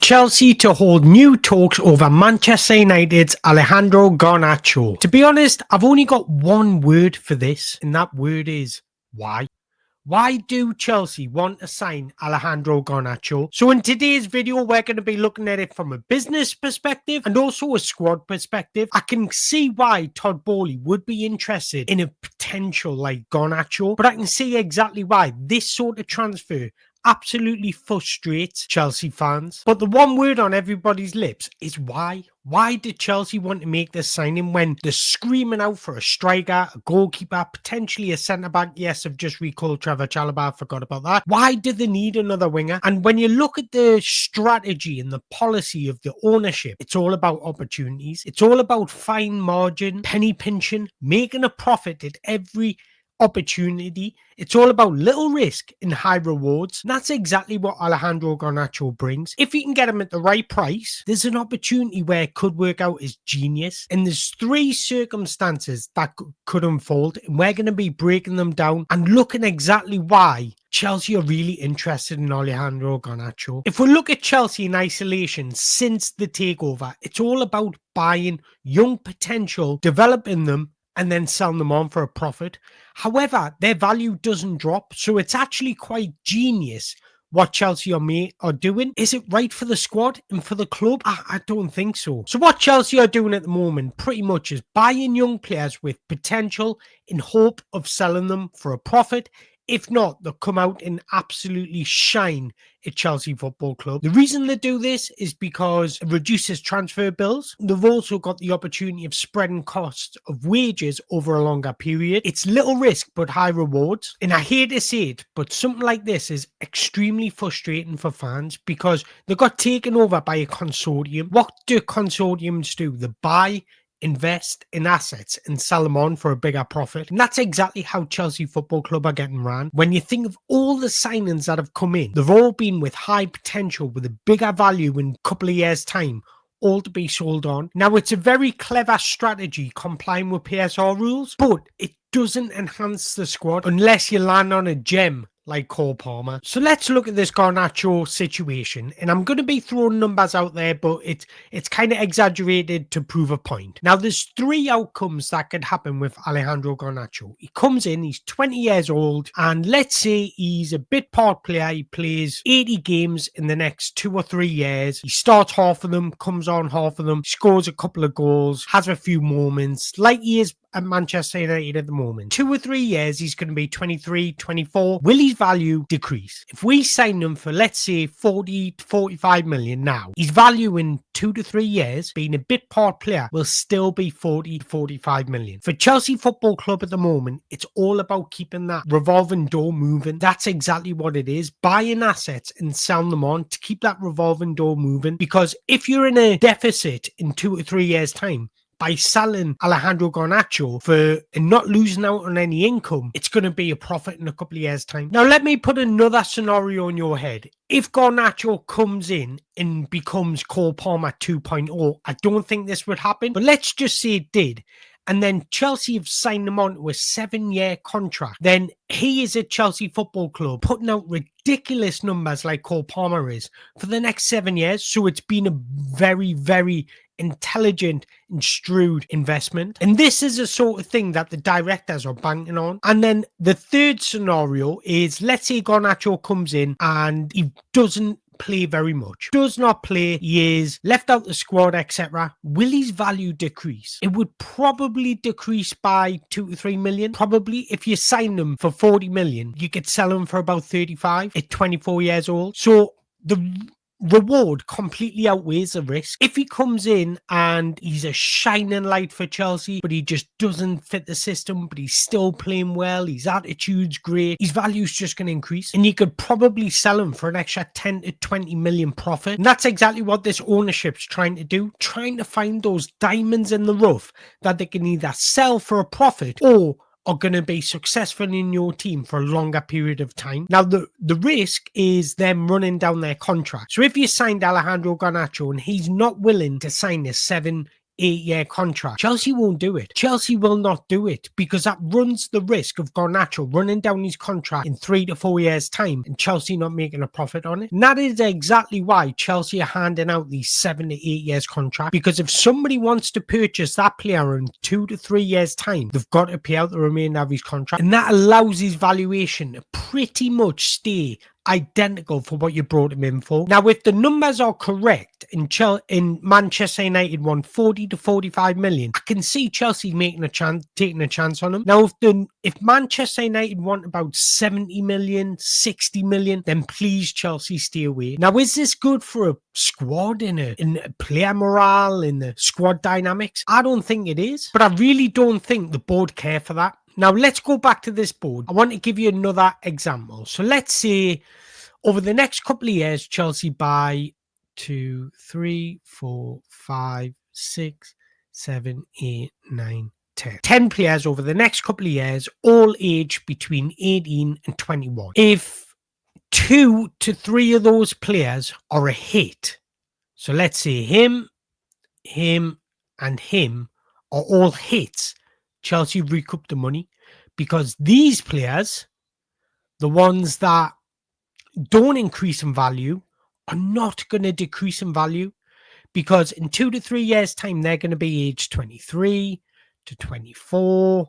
Chelsea to hold new talks over Manchester United's Alejandro Garnacho. To be honest, I've only got one word for this, and that word is why. Why do Chelsea want to sign Alejandro Garnacho? So in today's video, we're going to be looking at it from a business perspective and also a squad perspective. I can see why Todd Boehly would be interested in a potential like Garnacho, but I can see exactly why this sort of transfer absolutely frustrates Chelsea fans. But the one word on everybody's lips is why. Why did Chelsea want to make this signing when they're screaming out for a striker, a goalkeeper, potentially a centre-back? Yes, I've just recalled Trevor Chalobah, I forgot about that. Why did they need another winger? And when you look at the strategy and the policy of the ownership, it's all about opportunities. It's all about fine margin, penny pinching, making a profit at every opportunity. It's all about little risk and high rewards. And that's exactly what Alejandro Garnacho brings. If you can get him at the right price, there's an opportunity where it could work out as genius. And there's three circumstances that could unfold, and we're going to be breaking them down and looking exactly why Chelsea are really interested in Alejandro Garnacho. If we look at Chelsea in isolation since the takeover, it's all about buying young potential, developing them, and then selling them on for a profit. However, their value doesn't drop, so it's actually quite genius what Chelsea are doing. Is it right for the squad and for the club? I don't think so. So what Chelsea are doing at the moment pretty much is buying young players with potential in hope of selling them for a profit. If not, they'll come out and absolutely shine at Chelsea Football Club. The reason they do this is because it reduces transfer bills. They've also got the opportunity of spreading costs of wages over a longer period. It's little risk, but high rewards. And I hate to say it, but something like this is extremely frustrating for fans because they got taken over by a consortium. What do consortiums do? They buy, invest in assets and sell them on for a bigger profit. And that's exactly how Chelsea Football Club are getting ran. When you think of all the signings that have come in, they've all been with high potential, with a bigger value in a couple of years' time, all to be sold on. Now, it's a very clever strategy complying with PSR rules, but it doesn't enhance the squad unless you land on a gem like Cole Palmer. So let's look at this Garnacho situation, and I'm going to be throwing numbers out there, but it's kind of exaggerated to prove a point. Now, there's three outcomes that could happen with Alejandro Garnacho. He comes in, he's 20 years old, and let's say he's a bit part player. He plays 80 games in the next 2 or 3 years. He starts half of them, comes on half of them, scores a couple of goals, has a few moments, like he is at Manchester United at the moment. 2 or 3 years, he's going to be 23, 24. Will his value decrease? If we sign him for, let's say, 40 to 45 million now, his value in 2 to 3 years, being a bit part player, will still be 40 to 45 million. For Chelsea Football Club at the moment, it's all about keeping that revolving door moving. That's exactly what it is. Buying assets and selling them on to keep that revolving door moving. Because if you're in a deficit in 2 or 3 years' time, by selling Alejandro Garnacho and not losing out on any income, it's going to be a profit in a couple of years' time. Now, let me put another scenario in your head. If Garnacho comes in and becomes Cole Palmer 2.0, I don't think this would happen, but let's just say it did. And then Chelsea have signed him on to a 7-year contract. Then he is at Chelsea Football Club putting out ridiculous numbers like Cole Palmer is for the next 7 years. So it's been a very, very intelligent and shrewd investment. And this is the sort of thing that the directors are banking on. And then the third scenario is, let's say Garnacho comes in and he doesn't play very much, does not play, he is left out the squad, etc. Will his value decrease? It would probably decrease by 2 to 3 million. Probably. If you sign him for 40 million, you could sell him for about 35 at 24 years old. So the reward completely outweighs the risk. If he comes in and he's a shining light for Chelsea, but he just doesn't fit the system, but he's still playing well, his attitude's great, his value's just going to increase, and you could probably sell him for an extra 10 to 20 million profit. And that's exactly what this ownership's trying to do, trying to find those diamonds in the rough that they can either sell for a profit or are going to be successful in your team for a longer period of time. Now, the risk is them running down their contract. So if you signed Alejandro Garnacho and he's not willing to sign a 7, 8-year contract. Chelsea won't do it. Chelsea will not do it because that runs the risk of Garnacho running down his contract in 3 to 4 years' time and Chelsea not making a profit on it. And that is exactly why Chelsea are handing out these 7 to 8 years contract, because if somebody wants to purchase that player in 2 to 3 years' time, they've got to pay out the remainder of his contract, and that allows his valuation to pretty much stay identical for what you brought him in for. Now, if the numbers are correct in Manchester United won 40 to 45 million, I can see Chelsea taking a chance on him. Now, if Manchester United want about 70 million, 60 million, then please Chelsea stay away. Now, is this good for a squad in player morale, in the squad dynamics? I don't think it is, but I really don't think the board care for that. Now, let's go back to this board. I want to give you another example. So let's say over the next couple of years, Chelsea buy 2, 3, 4, 5, 6, 7, 8, 9, 10. 10 players over the next couple of years, all aged between 18 and 21. If 2 to 3 of those players are a hit, so let's say him, and him are all hits, Chelsea recoup the money, because these players, the ones that don't increase in value, are not going to decrease in value, because in 2 to 3 years' time, they're going to be age 23 to 24,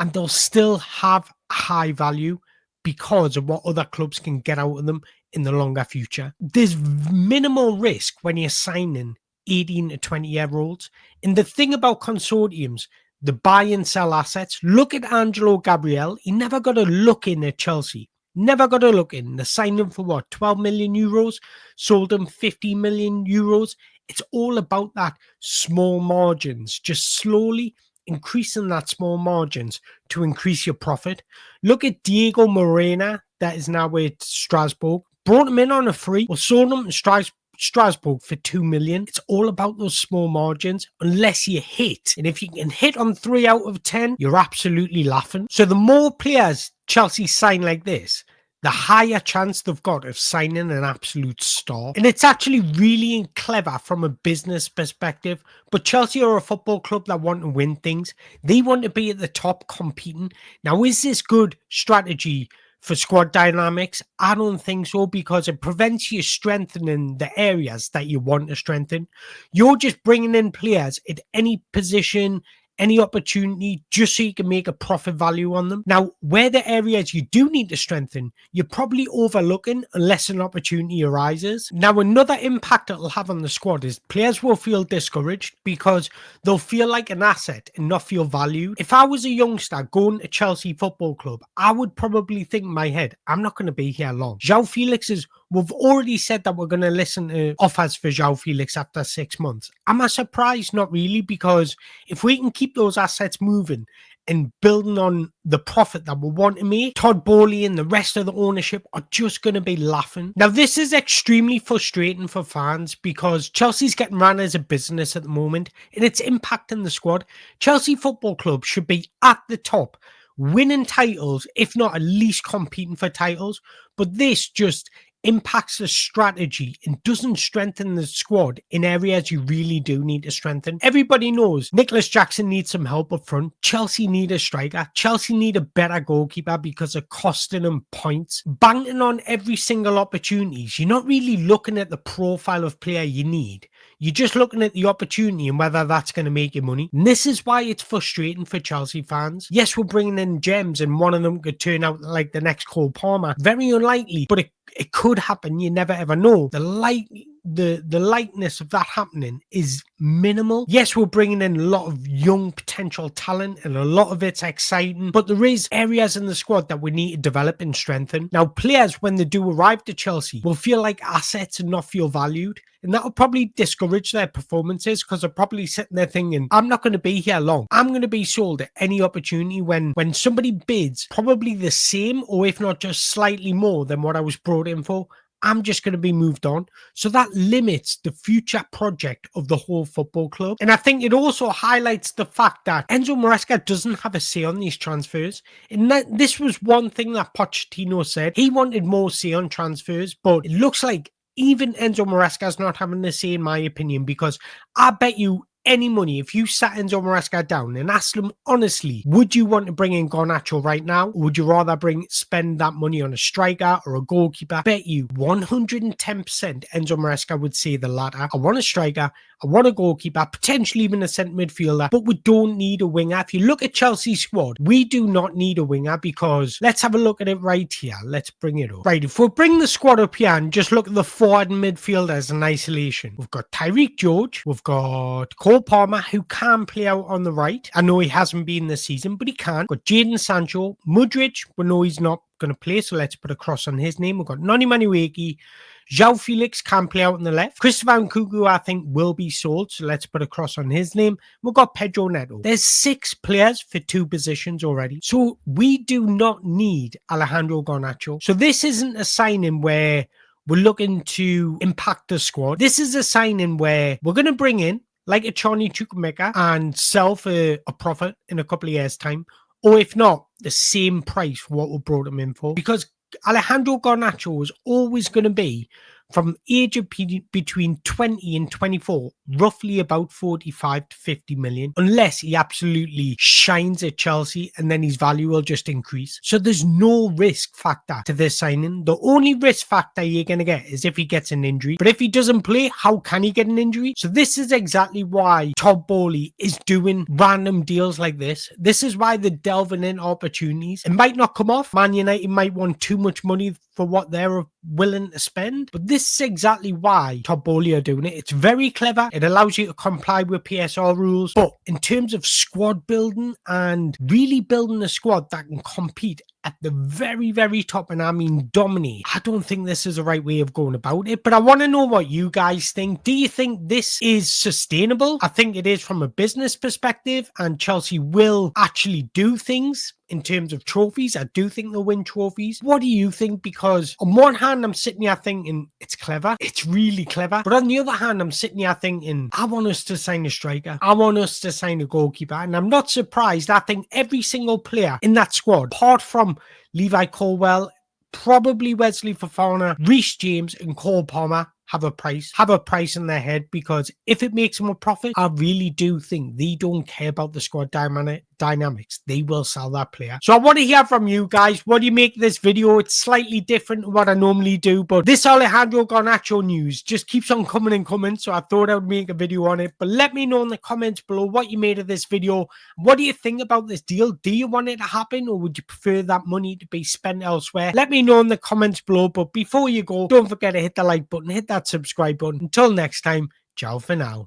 and they'll still have high value because of what other clubs can get out of them in the longer future. There's minimal risk when you're signing 18 to 20-year-olds. And the thing about consortiums, the buy and sell assets, look at Angelo Gabriel. He never got a look in at Chelsea. Never got a look in. They signed him for what, 12 million euros? Sold him 15 million euros. It's all about that small margins, just slowly increasing that small margins to increase your profit. Look at Diego Morena, that is now with Strasbourg. Brought him in on a free, or sold him to Strasbourg for 2 million. It's all about those small margins, unless you hit. And if you can hit on 3 out of 10, you're absolutely laughing. So the more players Chelsea sign like this, the higher chance they've got of signing an absolute star. And it's actually really clever from a business perspective. But Chelsea are a football club that want to win things. They want to be at the top competing. Now, is this good strategy for squad dynamics? I don't think so, because it prevents you strengthening the areas that you want to strengthen. You're just bringing in players at any position, any opportunity, just so you can make a profit value on them. Now, where the areas you do need to strengthen, you're probably overlooking unless an opportunity arises. Now, another impact it'll have on the squad is players will feel discouraged because they'll feel like an asset and not feel valued. If I was a youngster going to Chelsea Football Club, I would probably think in my head, I'm not going to be here long. João Felix we've already said that we're going to listen to offers for João Felix after 6 months. Am I surprised? Not really, because if we can keep those assets moving and building on the profit that we want to make, Todd Boehly and the rest of the ownership are just going to be laughing. Now, this is extremely frustrating for fans because Chelsea's getting run as a business at the moment and it's impacting the squad. Chelsea Football Club should be at the top, winning titles, if not at least competing for titles. But this just impacts the strategy and doesn't strengthen the squad in areas you really do need to strengthen. Everybody knows Nicholas Jackson needs some help up front. Chelsea need a striker. Chelsea need a better goalkeeper because of costing them points. Banking on every single opportunities. You're not really looking at the profile of player you need. You're just looking at the opportunity and whether that's going to make you money. And this is why it's frustrating for Chelsea fans. Yes, we're bringing in gems and one of them could turn out like the next Cole Palmer. Very unlikely, but it could happen. You never ever know. The likeness of that happening is minimal. Yes, we're bringing in a lot of young potential talent and a lot of it's exciting, but there is areas in the squad that we need to develop and strengthen. Now, players, when they do arrive to Chelsea, will feel like assets and not feel valued. And that will probably discourage their performances because they're probably sitting there thinking, I'm not going to be here long. I'm going to be sold at any opportunity. When somebody bids probably the same or if not just slightly more than what I was brought in for, I'm just going to be moved on. So that limits the future project of the whole football club. And I think it also highlights the fact that Enzo Maresca doesn't have a say on these transfers. And this was one thing that Pochettino said. He wanted more say on transfers, but it looks like even Enzo Maresca is not having the say, in my opinion, because I bet you any money, if you sat Enzo Maresca down and asked them honestly, would you want to bring in Garnacho right now? Or would you rather spend that money on a striker or a goalkeeper? Bet you 110% Enzo Maresca would say the latter. I want a striker, I want a goalkeeper, potentially even a centre midfielder, but we don't need a winger. If you look at Chelsea's squad, we do not need a winger because let's have a look at it right here. Let's bring it up. Right, if we bring the squad up here and just look at the forward and midfielders in isolation, we've got Tyreek George, we've got Cole Palmer, who can play out on the right. I know he hasn't been this season, but he can. We've got Jadon Sancho, Mudryk, we know he's not going to play, so let's put a cross on his name. We've got Noni Manueki. João Felix can play out on the left. Christopher Nkunku, I think, will be sold, so let's put a cross on his name. We've got Pedro Neto. There's 6 players for 2 positions already, so we do not need Alejandro Garnacho. So this isn't a signing where we're looking to impact the squad. This is a signing where we're going to bring in like a Charlie Chukwuemeka and sell for a profit in a couple of years' time. Or if not, the same price for what we brought him in for. Because Alejandro Garnacho is always going to be, from age of between 20 and 24, roughly about 45 to 50 million, unless he absolutely shines at Chelsea and then his value will just increase. So there's no risk factor to this signing. The only risk factor you're going to get is if he gets an injury. But if he doesn't play, how can he get an injury? So this is exactly why Todd Boehly is doing random deals like this. This is why they're delving in opportunities. It might not come off. Man United might want too much money for what they're willing to spend. But this is exactly why Todd Boehly are doing it. It's very clever. It allows you to comply with PSR rules. But in terms of squad building and really building a squad that can compete at the very, very top, and I mean dominate, I don't think this is the right way of going about it. But I want to know what you guys think. Do you think this is sustainable? I think it is from a business perspective, and Chelsea will actually do things in terms of trophies. I do think they'll win trophies. What do you think? Because on one hand, I'm sitting here thinking it's clever. It's really clever. But on the other hand, I'm sitting here thinking, I want us to sign a striker. I want us to sign a goalkeeper. And I'm not surprised. I think every single player in that squad, apart from Levi Colwill, probably Wesley Fofana, Reece James and Cole Palmer, have a price in their head, because if it makes them a profit, I really do think they don't care about the squad dynamics. They will sell that player. So I want to hear from you guys. What do you make of this video? It's slightly different to what I normally do, but this Alejandro Garnacho news just keeps on coming and coming, so I thought I would make a video on it. But let me know in the comments below what you made of this video. What do you think about this deal? Do you want it to happen, or would you prefer that money to be spent elsewhere? Let me know in the comments below. But before you go, don't forget to hit the like button, hit that subscribe button. Until next time, ciao for now.